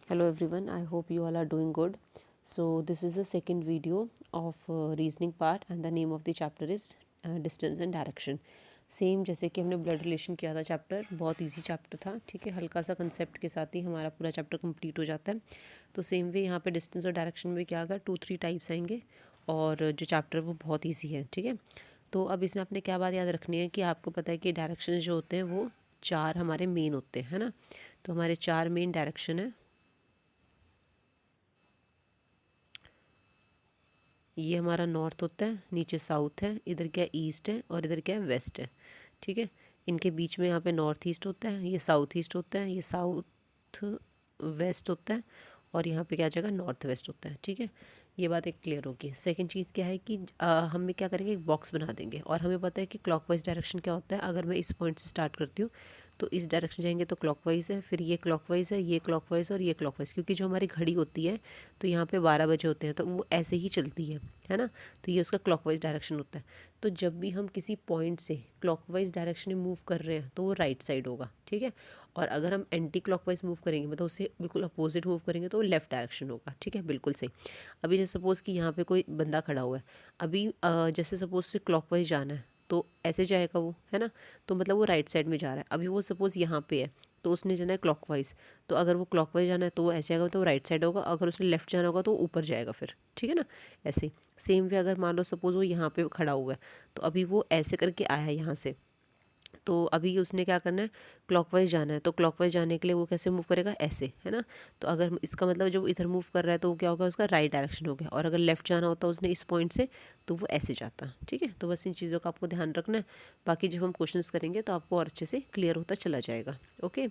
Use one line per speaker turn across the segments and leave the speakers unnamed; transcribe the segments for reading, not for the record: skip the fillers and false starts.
Hello everyone, I hope you all are doing good. So this is the second video of reasoning part and the name of the chapter is distance and direction. Same जैसे कि हमने blood relation किया था chapter, बहुत easy chapter था, ठीक है। हल्का सा कंसेप्ट के साथ ही हमारा पूरा चैप्टर कंप्लीट हो जाता है। तो सेम वे यहाँ पे डिस्टेंस और डायरेक्शन में क्या आएगा, 2-3 टाइप्स आएंगे और जो चैप्टर वो बहुत ईजी है, ठीक है। तो अब इसमें आपने क्या बात याद रखनी है कि आपको पता है कि डायरेक्शन जो होते हैं वो 4 हमारे मेन होते हैं, है ना। तो हमारे 4 मेन डायरेक्शन है। ये हमारा नॉर्थ होता है, नीचे साउथ है, इधर क्या ईस्ट है और इधर क्या वेस्ट है, ठीक है। इनके बीच में यहाँ पे नॉर्थ ईस्ट होता है, ये साउथ ईस्ट होता है, ये साउथ वेस्ट होता है और यहाँ पे क्या जगह नॉर्थ वेस्ट होता है, ठीक है। ये बात एक क्लियर होगी। सेकंड चीज़ क्या है कि हम क्या करेंगे, एक बॉक्स बना देंगे और हमें पता है कि क्लॉकवाइज डायरेक्शन क्या होता है। अगर मैं इस पॉइंट से स्टार्ट करती हूँ तो इस डायरेक्शन जाएंगे तो क्लॉकवाइज है, फिर ये क्लॉकवाइज है, ये क्लॉकवाइज और ये क्लॉकवाइज, क्योंकि जो हमारी घड़ी होती है तो यहाँ पे 12 बजे होते हैं तो वो ऐसे ही चलती है ना। तो ये उसका क्लॉकवाइज डायरेक्शन होता है। तो जब भी हम किसी पॉइंट से क्लॉकवाइज डायरेक्शन में मूव कर रहे हैं तो वो राइट साइड होगा, ठीक है। और अगर हम एंटी क्लॉकवाइज मूव करेंगे, मतलब उससे बिल्कुल अपोजिट मूव करेंगे तो वो लेफ्ट डायरेक्शन होगा, ठीक है, बिल्कुल सही। अभी जैसे सपोज़ कि यहाँ पे कोई बंदा खड़ा हुआ है, अभी जैसे सपोज़ से क्लॉकवाइज जाना है तो ऐसे जाएगा वो, है ना। तो मतलब वो राइट साइड में जा रहा है। अभी वो सपोज़ यहाँ पे है तो उसने जाना है क्लॉकवाइज, तो अगर वो क्लॉकवाइज जाना है तो वो ऐसे जाएगा तो वो राइट साइड होगा, अगर उसने लेफ्ट जाना होगा तो वो ऊपर जाएगा फिर, ठीक है ना। ऐसे सेम वे अगर मान लो सपोज़ वो यहाँ पे खड़ा हुआ है तो अभी वो ऐसे करके आया है यहाँ से, तो अभी उसने क्या करना है, क्लॉकवाइज जाना है। तो क्लॉकवाइज जाने के लिए वो कैसे मूव करेगा, ऐसे, है ना। तो अगर इसका मतलब जब इधर मूव कर रहा है तो वो क्या होगा, उसका राइट डायरेक्शन हो गया। और अगर लेफ्ट जाना होता है उसने इस पॉइंट से तो वो ऐसे जाता, ठीक है। तो बस इन चीज़ों का आपको ध्यान रखना है। बाकी जब हम क्वेश्चंस करेंगे तो आपको और अच्छे से क्लियर होता चला जाएगा। ओके,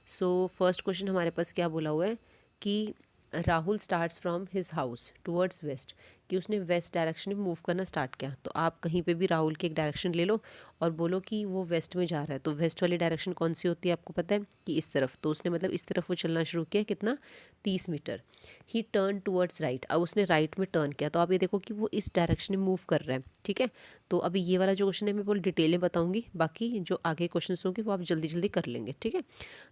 सो फर्स्ट क्वेश्चन हमारे पास क्या बोला हुआ है कि Rahul starts from his house towards west, कि उसने वेस्ट डायरेक्शन में मूव करना स्टार्ट किया। तो आप कहीं पे भी राहुल की एक डायरेक्शन ले लो और बोलो कि वो वेस्ट में जा रहा है। तो वेस्ट वाली डायरेक्शन कौन सी होती है आपको पता है कि इस तरफ। तो उसने मतलब इस तरफ वो चलना शुरू किया, कितना, 30 metre. He turn towards right, अब उसने राइट में टर्न किया। तो आप ये देखो कि वो इस डायरेक्शन में मूव कर रहा है, ठीक है। तो अभी ये वाला जो क्वेश्चन है मैं पूरी डिटेल में बताऊंगी, बाकी जो आगे क्वेश्चन होंगे वो आप जल्दी जल्दी कर लेंगे, ठीक है।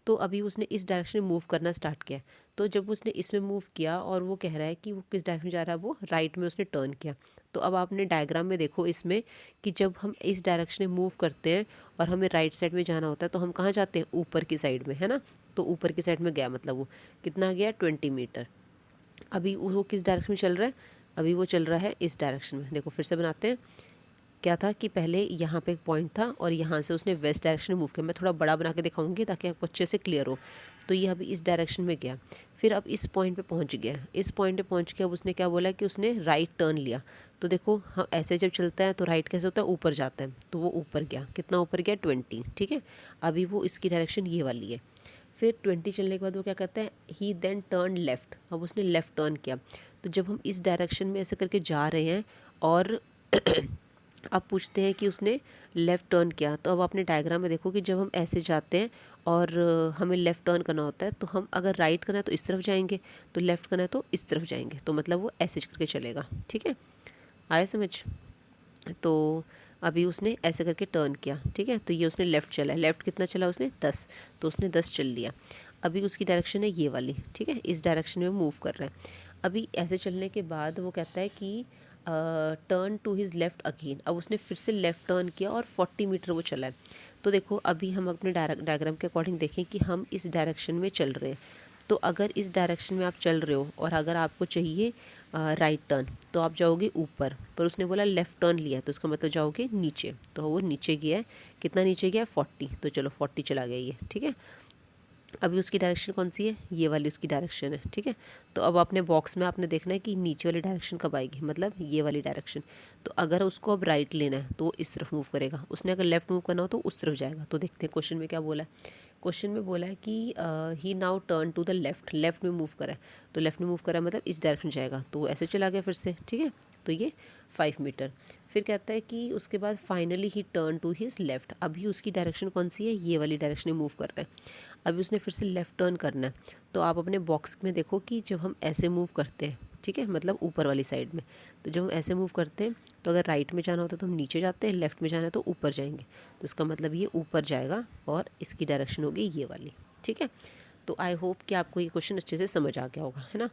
तो अभी उसने इस डायरेक्शन में मूव करना स्टार्ट किया। तो जब उसने इसमें मूव किया और वो कह रहा है कि वो किस डायरेक्शन में जा रहा है, वो राइट में उसने टर्न किया। तो अब आपने डायग्राम में देखो इसमें कि जब हम इस डायरेक्शन में मूव करते हैं और हमें राइट साइड में जाना होता है तो हम कहाँ जाते हैं, ऊपर की साइड में, है ना। तो ऊपर की साइड में गया, मतलब वो कितना गया, 20 मीटर। अभी वो किस डायरेक्शन में चल रहा है, अभी वो चल रहा है इस डायरेक्शन में। देखो फिर से बनाते हैं। क्या था कि पहले यहाँ पे एक पॉइंट था और यहाँ से उसने वेस्ट डायरेक्शन में मूव किया। मैं थोड़ा बड़ा बना के दिखाऊंगी ताकि आपको अच्छे से क्लियर हो। तो ये अभी इस डायरेक्शन में गया, फिर अब इस पॉइंट पे पहुँच गया। इस पॉइंट पे पहुँच के अब उसने क्या बोला कि उसने राइट टर्न लिया। तो देखो हम ऐसे जब चलता है तो राइट कैसे होता है, ऊपर जाता है। तो वो ऊपर गया, कितना ऊपर गया, 20, ठीक है। अभी वो इसकी डायरेक्शन ये वाली है। फिर 20 चलने के बाद वो क्या कहता है, ही देन टर्न लेफ़्ट, अब उसने लेफ़्ट टर्न किया। तो जब हम इस डायरेक्शन में ऐसे करके जा रहे हैं और अब पूछते हैं कि उसने लेफ़्ट टर्न किया, तो अब आपने डायग्राम में देखो कि जब हम ऐसे जाते हैं और हमें लेफ़्ट टर्न करना होता है तो हम अगर राइट करना है तो इस तरफ जाएंगे, तो लेफ़्ट करना है तो इस तरफ जाएंगे। तो मतलब वो ऐसे करके चलेगा, ठीक है, आया समझ। तो अभी उसने ऐसे करके टर्न किया, ठीक है। तो ये उसने लेफ़्ट चला, लेफ़्ट कितना चला उसने, 10। तो उसने 10 चल लिया। अभी उसकी डायरेक्शन है ये वाली, ठीक है, इस डायरेक्शन में मूव कर रहा है। अभी ऐसे चलने के बाद वो कहता है कि turn to his left again, अब उसने फिर से लेफ़्ट टर्न किया और 40 मीटर वो चला है। तो देखो अभी हम अपने डायग्राम के अकॉर्डिंग देखें कि हम इस डायरेक्शन में चल रहे हैं। तो अगर इस डायरेक्शन में आप चल रहे हो और अगर आपको चाहिए राइट टर्न तो आप जाओगे ऊपर, पर उसने बोला लेफ़्ट टर्न लिया तो उसका मतलब जाओगे नीचे। तो वो नीचे गया है, कितना नीचे गया है, 40। तो चलो 40 चला गया ये, ठीक है। अभी उसकी डायरेक्शन कौन सी है, ये वाली उसकी डायरेक्शन है, ठीक है। तो अब अपने बॉक्स में आपने देखना है कि नीचे वाली डायरेक्शन कब आएगी, मतलब ये वाली डायरेक्शन। तो अगर उसको अब राइट लेना है तो वो इस तरफ मूव करेगा, उसने अगर लेफ़्ट मूव करना हो तो उस तरफ जाएगा। तो देखते हैं क्वेश्चन में क्या बोला है। क्वेश्चन में बोला है कि he now turn to the left, left में मूव करा है। तो लेफ़्ट में मूव करा मतलब इस डायरेक्शन जाएगा, तो वो ऐसे चला गया फिर से, ठीक है। तो ये 5 मीटर। फिर कहता है कि उसके बाद finally he turn to his left, अभी उसकी डायरेक्शन कौन सी है, ये वाली डायरेक्शन में मूव कर रहा है। अभी उसने फिर से लेफ़्ट टर्न करना है। तो आप अपने बॉक्स में देखो कि जब हम ऐसे मूव करते हैं, ठीक है, मतलब ऊपर वाली साइड में, तो जब हम ऐसे मूव करते हैं तो अगर राइट में जाना होता है तो हम नीचे जाते हैं, लेफ़्ट में जाना है तो ऊपर जाएंगे। तो इसका मतलब ये ऊपर जाएगा और इसकी डायरेक्शन होगी ये वाली, ठीक है। तो आई होप कि आपको ये क्वेश्चन अच्छे से समझ आ गया होगा, है ना।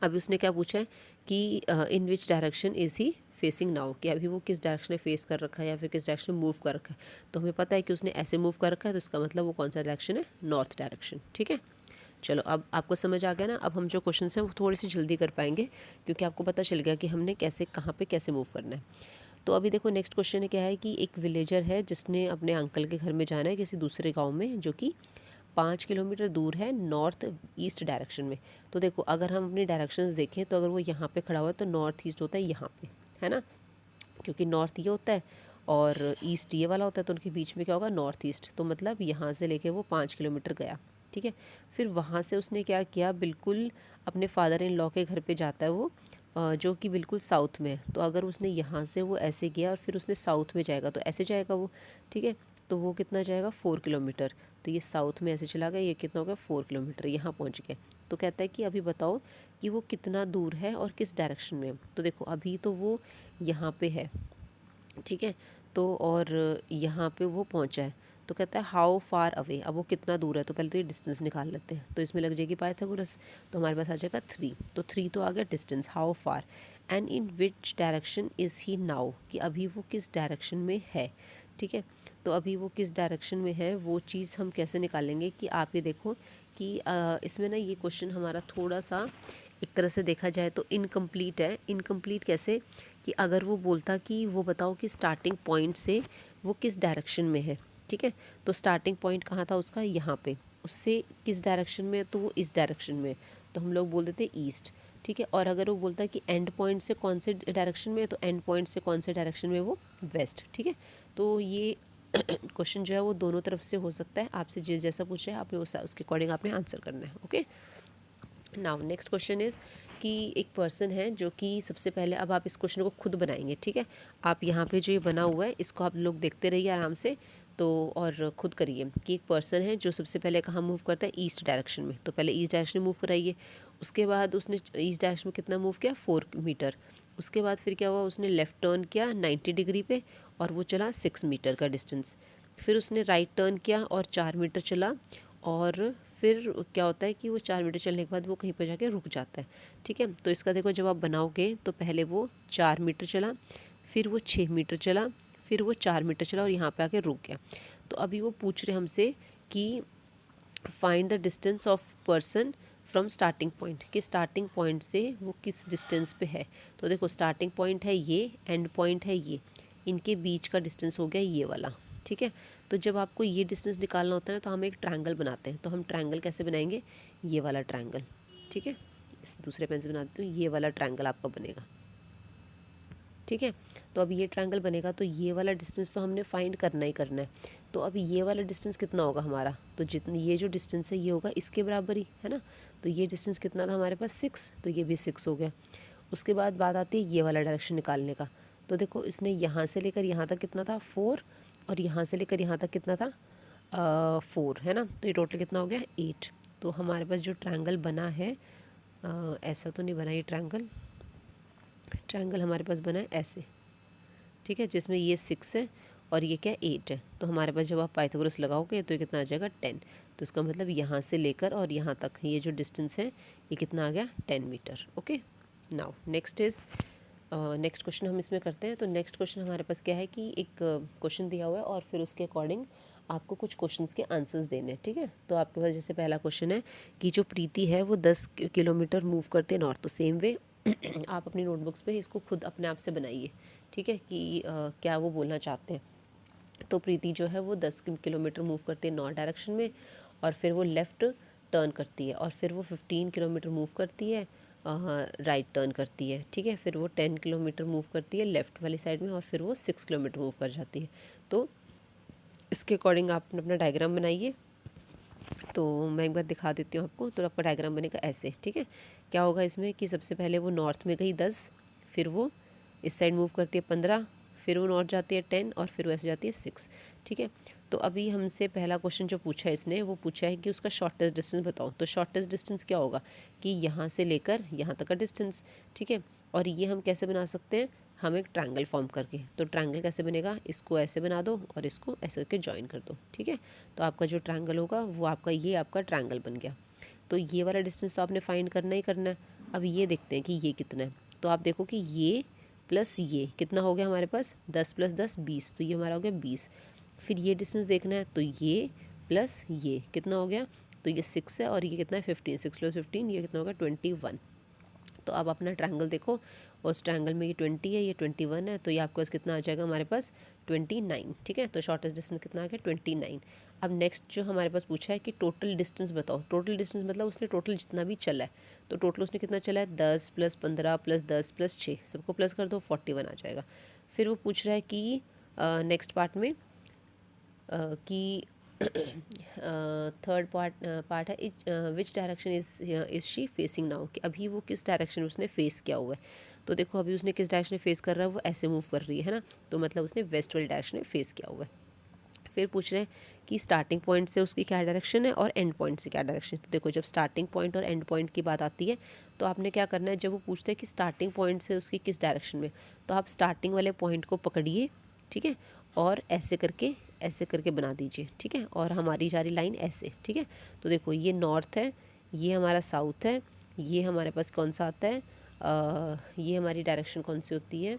अभी उसने क्या पूछा है कि in which direction is he facing now, कि अभी वो किस डायरेक्शन में फेस कर रखा है या फिर किस डायरेक्शन में मूव कर रखा है। तो हमें पता है कि उसने ऐसे मूव कर रखा है, तो इसका मतलब वो कौन सा डायरेक्शन है, नॉर्थ डायरेक्शन। ठीक है, चलो अब आपको समझ आ गया ना। अब हम जो क्वेश्चन हैं वो थोड़ी सी जल्दी कर पाएंगे, क्योंकि आपको पता चल गया कि हमने कैसे कहाँ पे कैसे मूव करना है। तो अभी देखो नेक्स्ट क्वेश्चन क्या है कि एक विलेजर है जिसने अपने अंकल के घर में जाना है किसी दूसरे गांव में, जो कि 5 किलोमीटर दूर है नॉर्थ ईस्ट डायरेक्शन में। तो देखो अगर हम अपनी डायरेक्शंस देखें तो अगर वो यहाँ पे खड़ा हुआ है तो नॉर्थ ईस्ट होता है यहाँ पे, है ना, क्योंकि नॉर्थ ये होता है और ईस्ट ये वाला होता है, तो उनके बीच में क्या होगा, नॉर्थ ईस्ट। तो मतलब यहाँ से लेके वो 5 किलोमीटर गया। ठीक है, फिर वहाँ से उसने क्या किया, बिल्कुल अपने फादर इन लॉ के घर पे जाता है वो, जो कि बिल्कुल साउथ में है। तो अगर उसने यहाँ से वो ऐसे गया और फिर उसने साउथ में जाएगा तो ऐसे जाएगा वो। ठीक है, तो वो कितना जाएगा, 4 किलोमीटर। तो ये साउथ में ऐसे चला गया, ये कितना हो गया, 4 किलोमीटर, यहाँ पहुँच गए। तो कहता है कि अभी बताओ कि वो कितना दूर है और किस डायरेक्शन में है। तो देखो अभी तो वो यहाँ पे है, ठीक है, तो और यहाँ पे वो पहुँचा है। तो कहता है हाउ फार अवे, अब वो कितना दूर है। तो पहले तो ये डिस्टेंस निकाल लेते हैं, तो इसमें लग जाएगी पाइथागोरस। तो हमारे पास आ जाएगा 3। तो 3 तो आ गया distance, how far, and in which direction is he now, कि अभी वो किस डायरेक्शन में है। ठीक है, तो अभी वो किस डायरेक्शन में है वो चीज़ हम कैसे निकालेंगे, कि आप ये देखो कि इसमें ना ये क्वेश्चन हमारा थोड़ा सा एक तरह से देखा जाए तो इनकम्प्लीट है। इनकम्प्लीट कैसे, कि अगर वो बोलता कि वो बताओ कि स्टार्टिंग पॉइंट से वो किस डायरेक्शन में है। ठीक है, तो स्टार्टिंग पॉइंट कहाँ था उसका, यहाँ पे, उससे किस डायरेक्शन में, तो वो इस डायरेक्शन में, तो हम लोग बोल देते ईस्ट। ठीक है, और अगर वो बोलता है कि एंड पॉइंट से कौन से डायरेक्शन में है, तो एंड पॉइंट से कौन से डायरेक्शन में, वो वेस्ट। ठीक है, तो ये क्वेश्चन जो है वो दोनों तरफ से हो सकता है, आपसे जिस जैसा पूछा है आपने उसके अकॉर्डिंग आपने आंसर करना है। Okay, now next question is कि एक पर्सन है जो कि सबसे पहले, अब आप इस क्वेश्चन को खुद बनाएंगे। ठीक है, आप यहाँ पे जो ये बना हुआ है इसको आप लोग देखते रहिए आराम से, तो और ख़ुद करिए कि एक पर्सन है जो सबसे पहले कहाँ मूव करता है, ईस्ट डायरेक्शन में। तो पहले ईस्ट डायरेक्शन में मूव कराइए, उसके बाद उसने ईस्ट डायरेक्शन में कितना मूव किया, 4 मीटर। उसके बाद फिर क्या हुआ, उसने लेफ़्ट टर्न किया 90 डिग्री पे और वो चला 6 मीटर का डिस्टेंस। फिर उसने राइट टर्न किया और 4 मीटर चला, और फिर क्या होता है कि वो 4 मीटर चलने के बाद वो कहीं पर जाके रुक जाता है। ठीक है, तो इसका देखो जब आप बनाओगे तो पहले वो 4 मीटर चला, फिर वो 6 मीटर चला, फिर वो 4 मीटर चला और यहाँ पे आके रुक गया। तो अभी वो पूछ रहे हमसे कि find the distance of person from starting point, कि स्टार्टिंग पॉइंट से वो किस डिस्टेंस पे है। तो देखो स्टार्टिंग पॉइंट है ये, एंड पॉइंट है ये, इनके बीच का डिस्टेंस हो गया ये वाला। ठीक है, तो जब आपको ये डिस्टेंस निकालना होता है ना, तो हम एक ट्रायंगल बनाते हैं। तो हम ट्रायंगल कैसे बनाएंगे, ये वाला ट्रायंगल। ठीक है, इस दूसरे पेन से बनाते हूँ, ये वाला ट्रायंगल आपका बनेगा। ठीक है, तो अब ये ट्रायंगल बनेगा तो ये वाला डिस्टेंस तो हमने फाइंड करना ही करना है। तो अब ये वाला डिस्टेंस कितना होगा हमारा, तो जितनी ये जो डिस्टेंस है ये होगा इसके बराबर ही, है ना। तो ये डिस्टेंस कितना था हमारे पास, 6, तो ये भी 6 हो गया। उसके बाद बात आती है ये वाला डायरेक्शन निकालने का। तो देखो इसने यहाँ से लेकर यहाँ तक कितना था, 4, और यहाँ से लेकर यहाँ तक कितना था, 4, है ना। तो ये टोटल कितना हो गया, 8। तो हमारे पास जो ट्रायंगल बना है, ऐसा तो नहीं बना ये ट्रायंगल, ट्रायंगल हमारे पास बना है ऐसे। ठीक है, जिसमें ये 6 है और ये क्या 8 है। तो हमारे पास जब आप पाइथागोरस लगाओगे तो ये कितना आ जाएगा, 10। तो इसका मतलब यहाँ से लेकर और यहाँ तक ये जो डिस्टेंस है ये कितना आ गया, 10 metre. Okay, now next is, next question हम इसमें करते हैं। तो नेक्स्ट क्वेश्चन हमारे पास क्या है कि एक क्वेश्चन दिया हुआ है और फिर उसके अकॉर्डिंग आपको कुछ क्वेश्चंस के आंसर्स देने हैं। ठीक है, तो आपके पास जैसे पहला क्वेश्चन है कि जो प्रीति है वो 10 किलोमीटर मूव करते हैं नॉर्थ। तो सेम वे आप अपनी नोटबुक्स पे इसको खुद अपने आप से बनाइए। ठीक है, कि क्या वो बोलना चाहते हैं। तो प्रीति जो है वो 10 किलोमीटर मूव करती है नॉर्थ डायरेक्शन में, और फिर वो लेफ़्ट टर्न करती है, और फिर वो 15 किलोमीटर मूव करती है, राइट टर्न करती है। ठीक है, फिर वो 10 किलोमीटर मूव करती है लेफ़्ट वाली साइड में, और फिर वो 6 किलोमीटर मूव कर जाती है। तो इसके अकॉर्डिंग आप अपना डायग्राम बनाइए। तो मैं एक बार दिखा देती हूँ आपको। तो आपका डायग्राम बनेगा ऐसे। ठीक है, क्या होगा इसमें कि सबसे पहले वो नॉर्थ में गई 10, फिर वो इस साइड मूव करती है 15, फिर वो नॉर्थ जाती है 10, और फिर वो ऐसे जाती है 6। ठीक है, तो अभी हमसे पहला क्वेश्चन जो पूछा है इसने, वो पूछा है कि उसका शॉर्टेस्ट डिस्टेंस बताओ। तो शॉर्टेस्ट डिस्टेंस क्या होगा कि यहाँ से लेकर यहाँ तक का डिस्टेंस। ठीक है, और ये हम कैसे बना सकते हैं, हम एक ट्रायंगल फॉर्म करके। तो ट्रायंगल कैसे बनेगा, इसको ऐसे बना दो और इसको ऐसे करके जॉइन कर दो, ठीक है। तो आपका जो ट्रायंगल होगा वो आपका ये आपका ट्रायंगल बन गया। तो ये वाला डिस्टेंस तो आपने फाइंड करना ही करना है। अब ये देखते हैं कि ये कितना है। तो आप देखो कि ये प्लस ये कितना हो गया हमारे पास, 10 + 10 20, तो ये हमारा हो गया 20। फिर ये डिस्टेंस देखना है, तो ये प्लस ये कितना हो गया, तो ये 6 है और ये कितना है 15, 6 + 15 ये कितना होगा 21। तो अब अपना ट्रायंगल देखो, उस ट्रायंगल में ये 20 है, ये 21 है, तो ये आपके पास कितना आ जाएगा हमारे पास 29, ठीक है। तो शॉर्टेस्ट डिस्टेंस कितना आ गया 29। अब नेक्स्ट जो हमारे पास पूछा है कि टोटल डिस्टेंस बताओ। टोटल डिस्टेंस मतलब उसने टोटल जितना भी चला है, तो टोटल उसने कितना चला है 10 + 15 + 10 + 6, सबको प्लस कर दो 41 आ जाएगा। फिर वो पूछ रहा है कि नेक्स्ट पार्ट में कि थर्ड पार्ट है विच direction is she facing now, कि अभी वो किस डायरेक्शन में उसने फेस किया हुआ है। तो देखो अभी उसने किस डायरेक्शन में फेस कर रहा है, वो ऐसे मूव कर रही है ना, तो मतलब उसने वेस्ट वाली डायरेक्शन में फेस किया हुआ है। फिर पूछ रहे हैं कि स्टार्टिंग पॉइंट से उसकी क्या डायरेक्शन है और एंड पॉइंट से क्या डायरेक्शन है। तो देखो जब स्टार्टिंग पॉइंट और एंड पॉइंट की बात आती है तो आपने क्या करना है, जब वो पूछते हैं कि स्टार्टिंग पॉइंट से उसकी किस डायरेक्शन में, तो आप स्टार्टिंग वाले पॉइंट को पकड़िए, ठीक है, और ऐसे करके बना दीजिए, ठीक है, और हमारी जा रही लाइन ऐसे, ठीक है। तो देखो ये नॉर्थ है, ये हमारा साउथ है, ये हमारे पास कौन सा आता है, ये हमारी डायरेक्शन कौन सी होती है,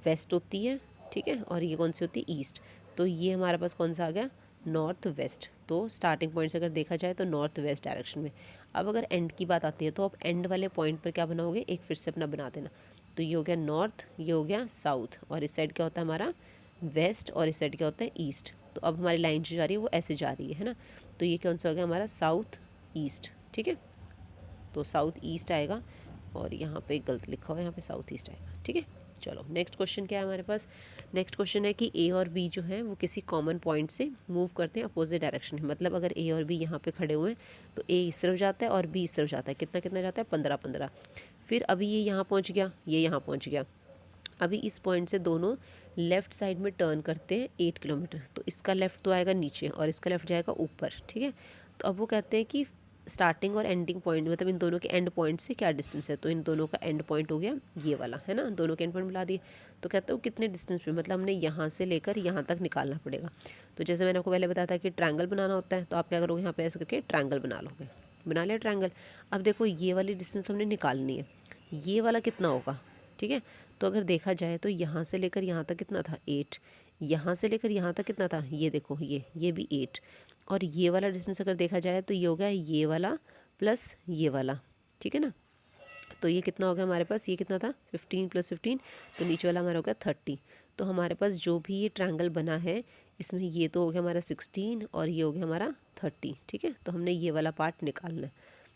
वेस्ट होती है, ठीक है, और ये कौन सी होती है ईस्ट। तो ये हमारे पास कौन सा आ गया नॉर्थ वेस्ट। तो स्टार्टिंग पॉइंट से अगर देखा जाए तो नॉर्थ वेस्ट डायरेक्शन में। अब अगर एंड की बात आती है तो आप एंड वाले पॉइंट पर क्या बनाओगे, एक फिर से अपना बना देना। तो ये हो गया नॉर्थ, ये हो गया साउथ, और इस साइड क्या होता है हमारा वेस्ट, और इस साइड क्या होता है ईस्ट। तो अब हमारी लाइन जो जा रही है वो ऐसे जा रही है ना। तो ये कौन सा हो गया हमारा साउथ ईस्ट, ठीक है। तो साउथ ईस्ट आएगा, और यहाँ पे गलत लिखा हुआ है, यहाँ पे साउथ ईस्ट आएगा, ठीक है। चलो नेक्स्ट क्वेश्चन क्या है हमारे पास। नेक्स्ट क्वेश्चन है कि ए और बी जो है वो किसी कॉमन पॉइंट से मूव करते हैं अपोजिट डायरेक्शन में। मतलब अगर ए और बी यहाँ पे खड़े हुए हैं तो ए इस तरफ जाता है और बी इस तरफ जाता है। कितना कितना जाता है 15 15। फिर अभी ये यहाँ पहुँच गया, ये यहाँ पहुँच गया। अभी इस पॉइंट से दोनों लेफ़्ट साइड में टर्न करते हैं 8 किलोमीटर। तो इसका लेफ़्ट तो आएगा नीचे और इसका लेफ़्ट जाएगा ऊपर, ठीक है। तो अब वो कहते हैं कि स्टार्टिंग और एंडिंग पॉइंट मतलब इन दोनों के एंड पॉइंट से क्या डिस्टेंस है। तो इन दोनों का एंड पॉइंट हो गया ये वाला, है ना, दोनों के एंड पॉइंट मिला दिए। तो कहते हो कितने डिस्टेंस पे, मतलब हमने यहाँ से लेकर यहाँ तक निकालना पड़ेगा। तो जैसे मैंने आपको पहले बताया था कि ट्रायंगल बनाना होता है, तो आप क्या करोगे यहाँ पे ऐसे करके ट्रायंगल बना लोगे। बना लिया ट्रायंगल। अब देखो ये वाली डिस्टेंस हमने निकालनी है, ये वाला कितना होगा, ठीक है। तो अगर देखा जाए तो यहाँ से लेकर यहाँ तक कितना था 8, यहाँ से लेकर यहाँ तक कितना था, ये देखो ये भी 8, और ये वाला डिस्टेंस अगर देखा जाए तो ये हो गया ये वाला प्लस ये वाला, ठीक है ना। तो ये कितना हो गया हमारे पास, ये कितना था 15 + 15, तो नीचे वाला हमारा हो गया 30। तो हमारे पास जो भी ये ट्रायंगल बना है इसमें ये तो हो गया हमारा 16 और ये हो गया हमारा 30, ठीक है। तो हमने ये वाला पार्ट निकालना है।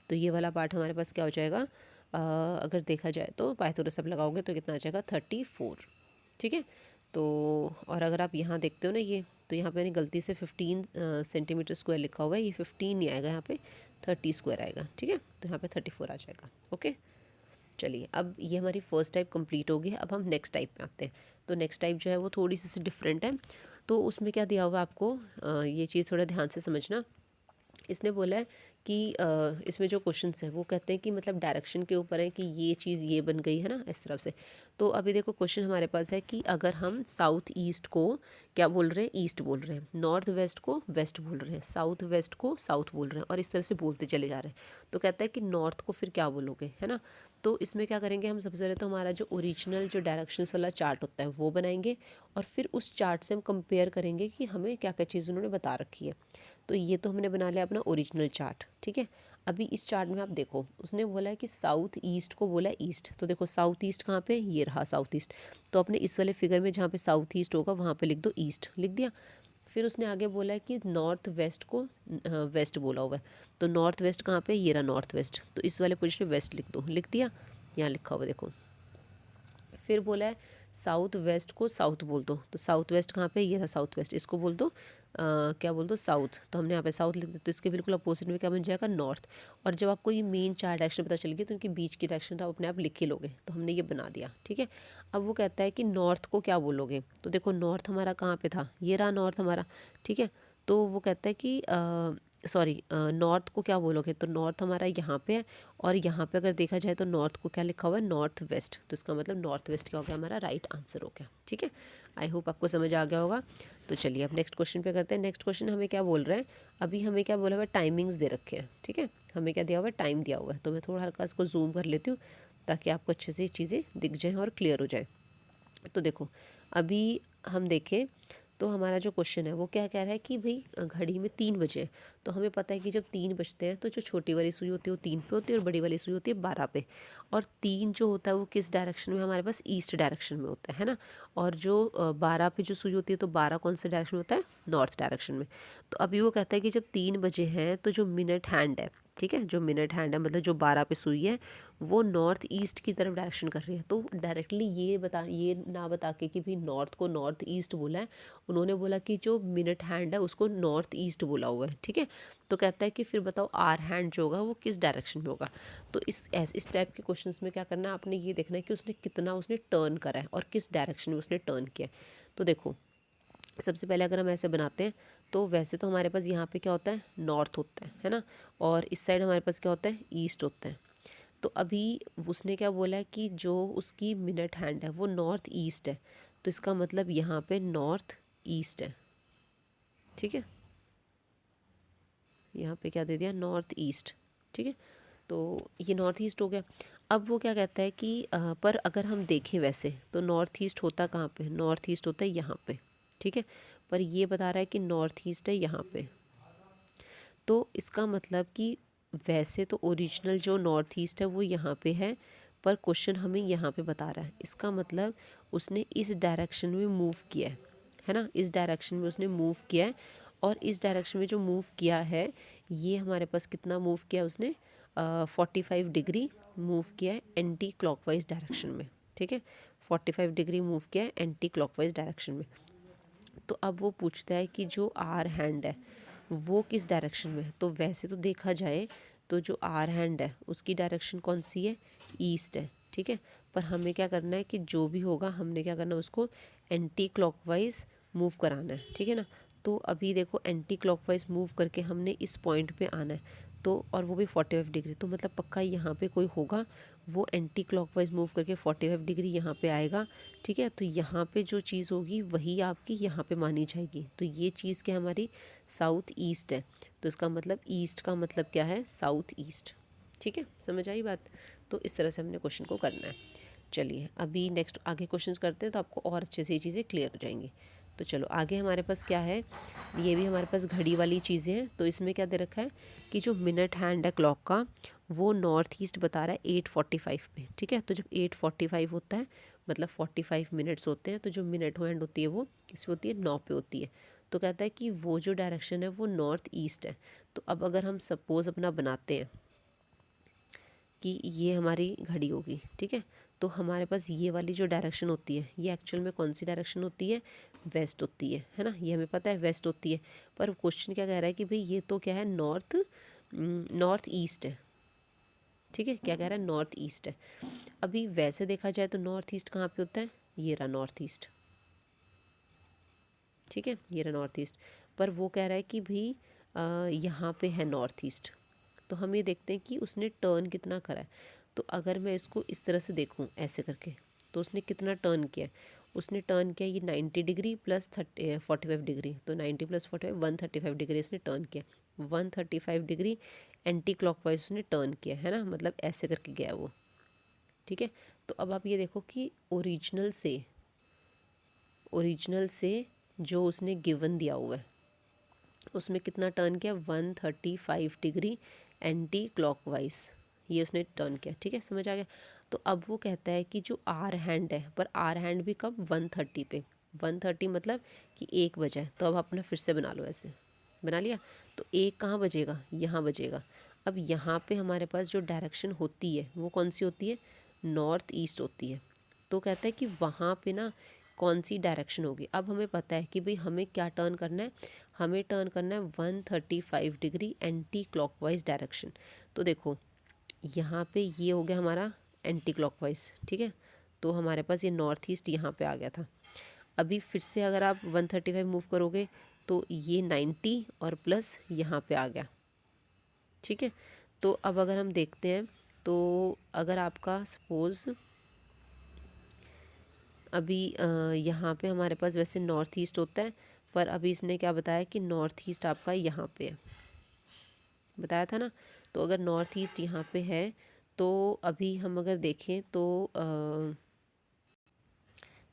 तो ये वाला पार्ट हमारे पास क्या हो जाएगा, अगर देखा जाए तो पाइथागोरस सब लगाओगे तो कितना आ जाएगा 34, ठीक है। तो और अगर आप यहाँ देखते हो ना ये, तो यहाँ पे मैंने गलती से 15 सेंटीमीटर स्क्वायर लिखा हुआ है, ये 15 नहीं आएगा, यहाँ पे 30 स्क्वायर आएगा, ठीक है। तो यहाँ पे 34 आ जाएगा, ओके। चलिए अब ये हमारी फर्स्ट टाइप कंप्लीट हो गई है। अब हम नेक्स्ट टाइप में आते हैं। तो नेक्स्ट टाइप जो है वो थोड़ी सी डिफरेंट है। तो उसमें क्या दिया हुआ आपको, ये चीज़ थोड़ा ध्यान से समझना। इसने बोला है कि इसमें जो क्वेश्चंस हैं वो कहते हैं कि मतलब डायरेक्शन के ऊपर है कि ये चीज़ ये बन गई है ना इस तरफ से। तो अभी देखो क्वेश्चन हमारे पास है कि अगर हम साउथ ईस्ट को क्या बोल रहे हैं, ईस्ट बोल रहे हैं, नॉर्थ वेस्ट को वेस्ट बोल रहे हैं, साउथ वेस्ट को साउथ बोल रहे हैं, और इस तरह से बोलते चले जा रहे हैं। तो कहता है कि नॉर्थ को फिर क्या बोलोगे, है ना। तो इसमें क्या करेंगे हम, सबसे पहले तो हमारा जो ओरिजिनल जो डायरेक्शन वाला चार्ट होता है वो बनाएंगे, और फिर उस चार्ट से हम कंपेयर करेंगे कि हमें क्या क्या चीज़ उन्होंने बता रखी है। तो ये तो हमने बना लिया अपना ओरिजिनल चार्ट, ठीक है। अभी इस चार्ट में आप देखो उसने बोला है कि साउथ ईस्ट को बोला है ईस्ट। तो देखो साउथ ईस्ट कहाँ पे, ये रहा साउथ ईस्ट। तो अपने इस वाले फिगर में जहाँ पे साउथ ईस्ट होगा वहाँ पे लिख दो ईस्ट, लिख दिया। फिर उसने आगे बोला है कि नॉर्थ वेस्ट को वेस्ट बोला हुआ है। तो नॉर्थ वेस्ट कहाँ पे, ये रहा नॉर्थ वेस्ट। तो इस वाले पोजिशन में वेस्ट लिख दो, लिख दिया, यहाँ लिखा हुआ देखो। फिर बोला है साउथ वेस्ट को साउथ बोल दो। तो साउथ वेस्ट कहाँ पे, ये रहा साउथ वेस्ट, इसको बोल दो क्या बोल दो साउथ। तो हमने यहाँ पे साउथ लिख दिया। तो इसके बिल्कुल अपोजिट में क्या बन जाएगा नॉर्थ। और जब आपको ये मेन 4 डायरेक्शन पता चल गई तो उनके बीच की डायरेक्शन तो आप अपने आप लिख ही लोगे। तो हमने ये बना दिया, ठीक है। अब वो कहता है कि नॉर्थ को क्या बोलोगे। तो देखो नॉर्थ हमारा कहाँ पे था, ये रहा नॉर्थ हमारा, ठीक है। तो वो कहता है कि सॉरी नॉर्थ को क्या बोलोगे, तो नॉर्थ हमारा यहाँ पे है, और यहाँ पे अगर देखा जाए तो नॉर्थ को क्या लिखा हुआ है, नॉर्थ वेस्ट, तो इसका मतलब नॉर्थ वेस्ट क्या हो गया, हमारा राइट आंसर हो गया। ठीक है, आई होप आपको समझ आ गया होगा। तो चलिए अब नेक्स्ट क्वेश्चन पे करते हैं। नेक्स्ट क्वेश्चन हमें क्या बोल रहे हैं, अभी हमें क्या बोला हुआ है, टाइमिंग्स दे रखे हैं। ठीक है, हमें क्या दिया हुआ है, टाइम दिया हुआ है। तो मैं थोड़ा हल्का इसको जूम कर लेती हूँ ताकि आपको अच्छे से चीज़ें दिख जाएँ और क्लियर हो जाए। तो देखो अभी हम देखें तो हमारा जो क्वेश्चन है वो क्या कह रहा है कि भाई घड़ी में 3 बजे। तो हमें पता है कि जब 3 बजते हैं तो जो छोटी वाली सुई होती है वो 3 पे होती है और बड़ी वाली सुई होती है 12 पे। और 3 जो होता है वो किस डायरेक्शन में, हमारे पास ईस्ट डायरेक्शन में होता है ना। और जो 12 पे जो सुई होती है तो 12 कौन से डायरेक्शन में होता है, नॉर्थ डायरेक्शन में। तो अभी वो कहता है कि जब 3 बजे हैं तो जो मिनट हैंड है, ठीक है, जो मिनट हैंड है मतलब जो 12 पे सुई है वो नॉर्थ ईस्ट की तरफ डायरेक्शन कर रही है। तो डायरेक्टली ये ना बता के कि भाई नॉर्थ को नॉर्थ ईस्ट बोला है, उन्होंने बोला कि जो मिनट हैंड है उसको नॉर्थ ईस्ट बोला हुआ है। ठीक है, तो कहता है कि फिर बताओ आर हैंड जो होगा वो किस डायरेक्शन में होगा। तो इस टाइप के क्वेश्चंस में क्या करना है, आपने ये देखना है कि उसने कितना उसने टर्न करा है और किस डायरेक्शन में उसने टर्न किया है। तो देखो सबसे पहले अगर हम ऐसे बनाते हैं तो वैसे तो हमारे पास यहाँ पे क्या होता है, नॉर्थ होता है ना, और इस साइड हमारे पास क्या होता है, ईस्ट होता है। तो अभी उसने क्या बोला है कि जो उसकी मिनट हैंड है वो नॉर्थ ईस्ट है, तो इसका मतलब यहाँ पे नॉर्थ ईस्ट है। ठीक है, यहाँ पे क्या दे दिया, नॉर्थ ईस्ट। ठीक है, तो ये नॉर्थ ईस्ट हो गया। अब वो क्या कहता है कि पर अगर हम देखें वैसे तो नॉर्थ ईस्ट होता कहाँ पे, नॉर्थ ईस्ट होता है यहाँ पे। ठीक है, पर ये बता रहा है कि नॉर्थ ईस्ट है यहाँ पे। तो इसका मतलब कि वैसे तो ओरिजिनल जो नॉर्थ ईस्ट है वो यहाँ पे है, पर क्वेश्चन हमें यहाँ पे बता रहा है। इसका मतलब उसने इस डायरेक्शन में मूव किया है ना, इस डायरेक्शन में उसने मूव किया है। और इस डायरेक्शन में जो मूव किया है ये हमारे पास कितना मूव किया उसने, 45 डिग्री मूव किया है एंटी क्लॉकवाइज डायरेक्शन में। ठीक है, 45 डिग्री मूव किया है एंटी क्लॉकवाइज डायरेक्शन में। तो अब वो पूछता है कि जो आर हैंड है वो किस डायरेक्शन में है। तो वैसे तो देखा जाए तो जो आर हैंड है उसकी डायरेक्शन कौन सी है, ईस्ट है। ठीक है, पर हमें क्या करना है कि जो भी होगा हमने क्या करना है, उसको एंटी क्लॉकवाइज मूव कराना है। ठीक है ना, तो अभी देखो एंटी क्लॉकवाइज मूव करके हमने इस पॉइंट पे आना है, तो और वो भी 45 डिग्री, तो मतलब पक्का यहाँ पे कोई होगा वो एंटी क्लॉकवाइज मूव करके 45 डिग्री यहाँ पे आएगा। ठीक है, तो यहाँ पे जो चीज़ होगी वही आपकी यहाँ पे मानी जाएगी। तो ये चीज़ क्या हमारी साउथ ईस्ट है, तो इसका मतलब ईस्ट का मतलब क्या है, साउथ ईस्ट। ठीक है, समझ आई बात। तो इस तरह से हमने क्वेश्चन को करना है। चलिए अभी नेक्स्ट आगे क्वेश्चंस करते हैं तो आपको और अच्छे से ये चीज़ें क्लियर हो जाएंगी। तो चलो आगे हमारे पास क्या है, ये भी हमारे पास घड़ी वाली चीज़ें हैं। तो इसमें क्या दे रखा है कि जो मिनट हैंड है क्लॉक का वो नॉर्थ ईस्ट बता रहा है 8:45 पे। ठीक है, तो जब 8:45 होता है मतलब 45 मिनट्स होते हैं, तो जो मिनट हैंड होती है वो इसमें होती है 9 पे होती है। तो कहता है कि वो जो डायरेक्शन है वो नॉर्थ ईस्ट है। तो अब अगर हम सपोज़ अपना बनाते हैं कि ये हमारी घड़ी होगी, ठीक है, तो हमारे पास ये वाली जो डायरेक्शन होती है ये एक्चुअल में कौन सी डायरेक्शन होती है, वेस्ट होती है ना, ये हमें पता है वेस्ट होती है। पर क्वेश्चन क्या कह रहा है कि भाई ये तो क्या है, नॉर्थ ईस्ट है। ठीक है, क्या कह रहा है, नॉर्थ ईस्ट है। अभी वैसे देखा जाए तो नॉर्थ ईस्ट कहाँ पे होता है, ये रहा नॉर्थ ईस्ट। ठीक है, ये रहा नॉर्थ ईस्ट। पर वो कह रहा है कि भाई यहाँ पे है नॉर्थ ईस्ट। तो हम ये देखते हैं कि उसने टर्न कितना करा है। तो अगर मैं इसको इस तरह से देखूँ ऐसे करके, तो उसने कितना टर्न किया है, उसने टर्न किया ये 90 डिग्री प्लस 45 डिग्री, तो 90 प्लस 45 135 डिग्री इसने टर्न किया। 135 डिग्री एंटी क्लॉकवाइज उसने टर्न किया है ना, मतलब ऐसे करके गया वो। ठीक है, तो अब आप ये देखो कि ओरिजिनल से जो उसने गिवन दिया हुआ है उसमें कितना टर्न किया, 135 डिग्री एंटी क्लॉकवाइज ये उसने टर्न किया। ठीक है, समझ आ गया। तो अब वो कहता है कि जो आर हैंड है, पर आर हैंड भी कब, 130 पे। 130 मतलब कि 1 बजा है। तो अब अपना फिर से बना लो, ऐसे बना लिया। तो एक कहाँ बजेगा, यहाँ बजेगा। अब यहाँ पे हमारे पास जो डायरेक्शन होती है वो कौन सी होती है, नॉर्थ ईस्ट होती है। तो कहता है कि वहाँ पे ना कौन सी डायरेक्शन होगी। अब हमें पता है कि भाई हमें क्या टर्न करना है, हमें टर्न करना है 135 डिग्री एंटी क्लॉकवाइज डायरेक्शन। तो देखो यहाँ पे ये हो गया हमारा एंटी क्लॉकवाइज। ठीक है, तो हमारे पास ये नॉर्थ ईस्ट यहाँ पे आ गया था। अभी फिर से अगर आप 135 मूव करोगे तो ये 90 और प्लस यहाँ पे आ गया, ठीक है। तो अब अगर हम देखते हैं तो अगर आपका सपोज़ अभी यहाँ पे हमारे पास वैसे नॉर्थ ईस्ट होता है, पर अभी इसने क्या बताया कि नॉर्थ ईस्ट आपका यहाँ पे है, बताया था ना। तो अगर नॉर्थ ईस्ट यहाँ पे है तो अभी हम अगर देखें तो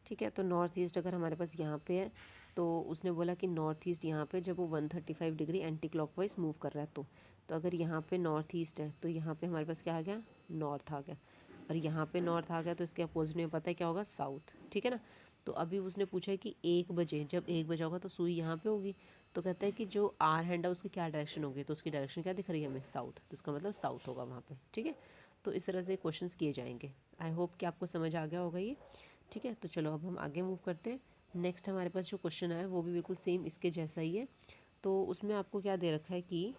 ठीक है, तो नॉर्थ ईस्ट अगर हमारे पास यहाँ पे है तो उसने बोला कि नॉर्थ ईस्ट यहाँ पे जब वो 135 डिग्री एंटी क्लॉकवाइज मूव कर रहा है तो अगर यहाँ पे नॉर्थ ईस्ट है तो यहाँ पे हमारे पास क्या आ गया, नॉर्थ आ गया, और यहाँ पे नॉर्थ आ गया तो इसके अपोजिट में पता है क्या होगा, साउथ, ठीक है ना। तो अभी उसने पूछा है कि 1 बजे, जब 1 बजा होगा तो सुई यहाँ पे होगी, तो कहता है कि जो आर हैंड है उसकी क्या डायरेक्शन होगी, तो उसकी डायरेक्शन क्या दिख रही है हमें, साउथ, तो इसका मतलब साउथ होगा वहाँ पे, ठीक है। तो इस तरह से क्वेश्चंस किए जाएंगे। आई होप कि आपको समझ आ गया होगा ये, ठीक है। तो चलो अब हम आगे मूव करते हैं। नेक्स्ट हमारे पास जो क्वेश्चन आया वो भी बिल्कुल सेम इसके जैसा ही है। तो उसमें आपको क्या दे रखा है कि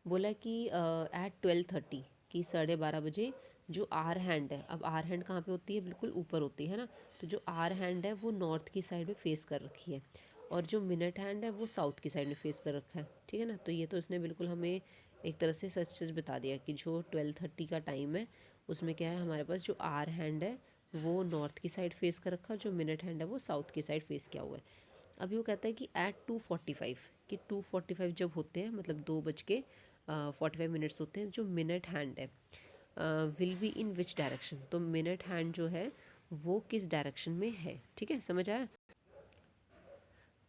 बोला कि एट 12:30 कि 12:30 बजे जो आर हैंड है, अब आर हैंड कहाँ पे होती है, बिल्कुल ऊपर होती है ना, तो जो आर हैंड है वो नॉर्थ की साइड में फेस कर रखी है और जो मिनट हैंड है वो साउथ की साइड में फेस कर रखा है, ठीक है ना। तो ये तो इसने बिल्कुल हमें एक तरह से सच सच बता दिया कि जो 12:30 का टाइम है उसमें क्या है, हमारे पास जो आर हैंड है वो नॉर्थ की साइड फेस कर रखा है, जो मिनट हैंड है वो साउथ की साइड फेस किया हुआ है। अभी वो कहता है कि एट 2:45 कि 2:45 जब होते हैं, मतलब 2:45 होते हैं, जो मिनट हैंड है will be in which direction, तो मिनट हैंड जो है वो किस डायरेक्शन में है, ठीक है, समझ आया।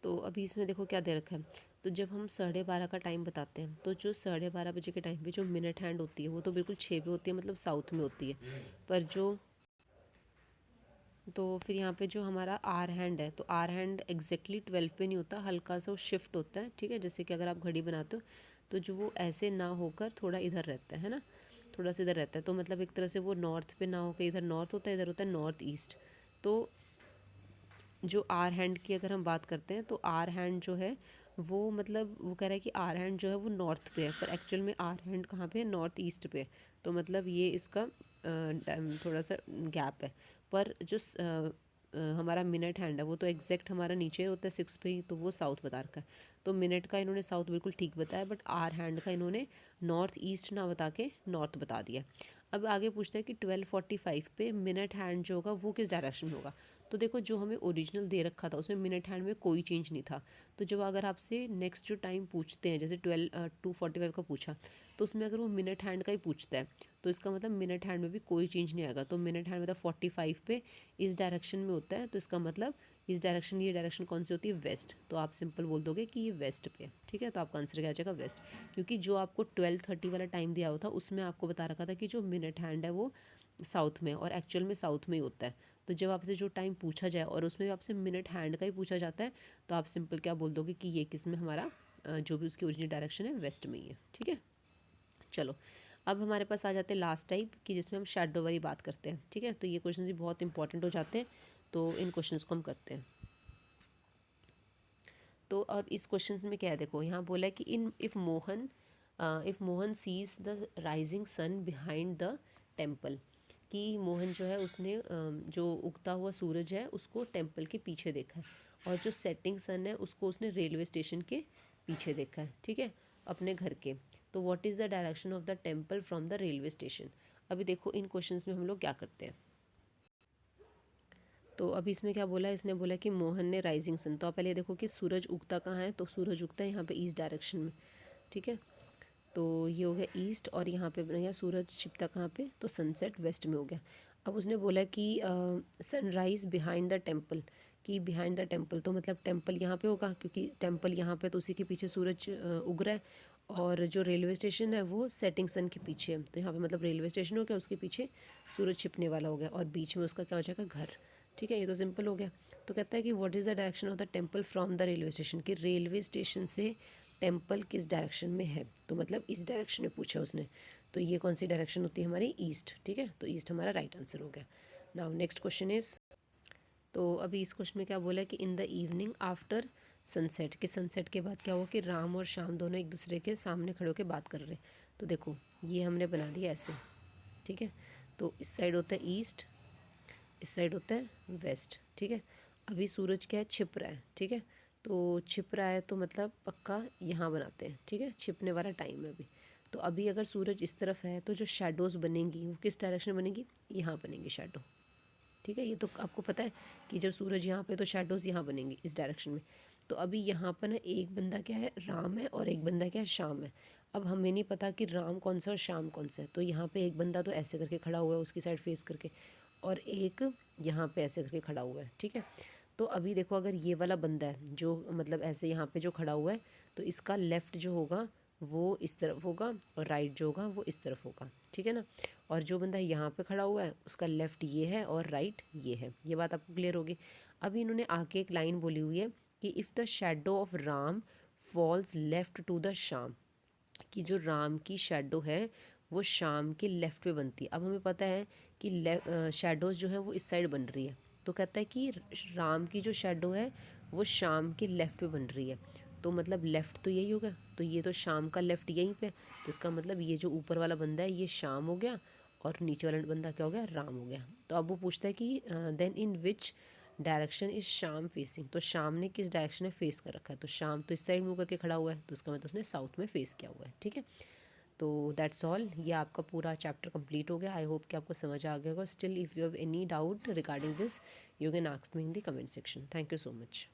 तो अभी इसमें देखो क्या दे रखा है, तो जब हम 12:30 का टाइम बताते हैं तो जो 12:30 बजे के टाइम पे जो मिनट हैंड होती है वो तो बिल्कुल 6 पे होती है, मतलब साउथ में होती है, पर जो तो फिर यहाँ पे जो हमारा आर हैंड है तो आर हैंड एग्जैक्टली 12 पे नहीं होता, हल्का सा वो शिफ्ट होता है, ठीक है। जैसे कि अगर आप घड़ी बनाते हो तो जो वो ऐसे ना होकर थोड़ा इधर रहता है ना, थोड़ा सा इधर रहता है, तो मतलब एक तरह से वो नॉर्थ पे ना होकर इधर नॉर्थ होता है, इधर होता है नॉर्थ ईस्ट। तो जो आर हैंड की अगर हम बात करते हैं तो आर हैंड जो है वो मतलब वो कह रहा है कि आर हैंड जो है वो नॉर्थ पे है, पर एक्चुअल में आर हैंड कहाँ पे है, नॉर्थ ईस्ट पे है। तो मतलब ये इसका थोड़ा सा गैप है। पर जो हमारा मिनट हैंड है वो तो एग्जैक्ट हमारा नीचे होता है 6 पे ही, तो वो साउथ बता रखा है। तो मिनट का इन्होंने साउथ बिल्कुल ठीक बताया, बट आर हैंड का इन्होंने नॉर्थ ईस्ट ना बता के नॉर्थ बता दिया। अब आगे पूछता है कि 12:45 पे मिनट हैंड जो होगा वो किस डायरेक्शन में होगा। तो देखो जो हमें ओरिजिनल दे रखा था उसमें मिनट हैंड में कोई चेंज नहीं था, तो जब अगर आपसे नेक्स्ट जो टाइम पूछते हैं, जैसे 2:45 का पूछा, तो उसमें अगर वो मिनट हैंड का ही पूछता है तो इसका मतलब मिनट हैंड में भी कोई चेंज नहीं आएगा। तो मिनट हैंड मतलब 45 पे इस डायरेक्शन में होता है, तो इसका मतलब इस डायरेक्शन, ये डायरेक्शन कौन सी होती है, वेस्ट, तो आप सिंपल बोल दोगे कि ये वेस्ट पे है, ठीक है। तो आपका आंसर क्या आ जाएगा, वेस्ट, क्योंकि जो आपको 12:30 वाला टाइम दिया हुआ था उसमें आपको बता रखा था कि जो मिनट हैंड है वो साउथ में, और एक्चुअल में साउथ में ही होता है। तो जब आपसे जो टाइम पूछा जाए और उसमें आपसे मिनट हैंड का ही पूछा जाता है तो आप सिंपल क्या बोल दोगे कि ये किस में हमारा जो भी उसकी ओरिजिनल डायरेक्शन है वेस्ट में ही है, ठीक है। चलो अब हमारे पास आ जाते हैं लास्ट टाइप कि जिसमें हम शैडो वाली बात करते हैं, ठीक है। तो ये क्वेश्चन भी बहुत इंपॉर्टेंट हो जाते हैं, तो इन क्वेश्चंस को हम करते हैं। तो अब इस क्वेश्चन में क्या है, देखो यहाँ बोला है कि if Mohan sees the rising sun behind the temple, कि मोहन जो है उसने जो उगता हुआ सूरज है उसको टेम्पल के पीछे देखा है, और जो सेटिंग सन है उसको उसने रेलवे स्टेशन के पीछे देखा है, ठीक है, अपने घर के। तो what is the direction of the temple from the railway station. अभी देखो इन क्वेश्चंस में हम लोग क्या करते हैं। तो अभी इसमें क्या बोला, इसने बोला कि मोहन ने राइजिंग सन, तो आप पहले देखो कि सूरज उगता कहाँ है, तो सूरज उगता है यहाँ पे ईस्ट डायरेक्शन में, ठीक है। तो ये हो गया ईस्ट, और यहाँ पे यहाँ सूरज छिपता कहाँ पे, तो सनसेट वेस्ट में हो गया। अब उसने बोला कि सनराइज बिहाइंड द टेम्पल, कि बिहाइंड द टेम्पल तो मतलब टेम्पल यहाँ पे होगा, क्योंकि टेम्पल यहाँ पे तो उसी के पीछे सूरज उग रहा है, और जो रेलवे स्टेशन है वो सेटिंग सन के पीछे है, तो यहाँ पे मतलब रेलवे स्टेशन हो गया, उसके पीछे सूरज छिपने वाला हो गया, और बीच में उसका क्या हो जाएगा, घर, ठीक है। ये तो सिंपल हो गया। तो कहता है कि what is the direction of the temple from the railway station, कि रेलवे स्टेशन से टेम्पल किस डायरेक्शन में है, तो मतलब इस डायरेक्शन में पूछा उसने, तो ये कौन सी डायरेक्शन होती है हमारी, ईस्ट, ठीक है। तो ईस्ट हमारा राइट आंसर हो गया। नाउ नेक्स्ट क्वेश्चन इज, तो अभी इस क्वेश्चन में क्या बोला है कि in the evening after sunset, के सनसेट के बाद क्या हुआ कि राम और श्याम दोनों एक दूसरे के सामने खड़े होकर बात कर रहे हैं। तो देखो ये हमने बना दिया ऐसे, ठीक है। तो इस साइड होता है ईस्ट, इस साइड होता है वेस्ट, ठीक है। अभी सूरज क्या है, छिप रहा है, ठीक है। तो छिप रहा है तो मतलब पक्का यहाँ बनाते हैं, ठीक है, छिपने वाला टाइम है अभी। तो अभी अगर सूरज इस तरफ है तो जो शेडोज़ बनेंगी वो किस डायरेक्शन बनेगी, यहाँ बनेंगी शेडो, ठीक है। ये तो आपको पता है कि जब सूरज यहाँ पे तो शेडोज़ यहाँ बनेंगी इस डायरेक्शन में। तो अभी यहाँ पर ना एक बंदा क्या है, राम है, और एक बंदा क्या है, श्याम है। अब हमें नहीं पता कि राम कौन सा और श्याम कौन सा है। तो यहाँ पे एक बंदा तो ऐसे करके खड़ा हुआ है उसकी साइड फेस करके, और एक यहाँ पे ऐसे करके खड़ा हुआ है, ठीक है। तो अभी देखो अगर ये वाला बंदा है जो मतलब ऐसे यहाँ पे जो खड़ा हुआ है, तो इसका लेफ़्ट जो होगा वो इस तरफ होगा और राइट जो होगा वो इस तरफ होगा, ठीक है ना। और जो बंदा यहाँ पे खड़ा हुआ है उसका लेफ़्ट ये है और राइट ये है। ये बात आपको क्लियर होगी। अभी इन्होंने आके एक लाइन बोली हुई है कि if the shadow of Ram falls left to the Shyam, कि जो राम की शेडो है वो शाम के लेफ़्ट पे बनती है। अब हमें पता है कि शेडोज़ जो है वो इस साइड बन रही है, तो कहता है कि राम की जो शेडो है वो शाम के लेफ़्ट पे बन रही है। तो मतलब लेफ़्ट तो यही होगा, तो ये तो शाम का लेफ़्ट यहीं पे, तो इसका मतलब ये जो ऊपर वाला बंदा है ये शाम हो गया और नीचे वाला बंदा क्या हो गया, राम हो गया। तो अब वो पूछता है कि then in which direction is Shyam facing, तो शाम ने किस डायरेक्शन में फेस कर रखा है। तो शाम तो इस साइड मुँह करके खड़ा हुआ है, तो उसका मतलब उसने साउथ में फेस किया हुआ है, ठीक है। तो दैट्स ऑल, ये आपका पूरा चैप्टर कंप्लीट हो गया। आई होप कि आपको समझ आ गया होगा। Still if you have any doubt regarding this you can ask me in the comment section. Thank you so much.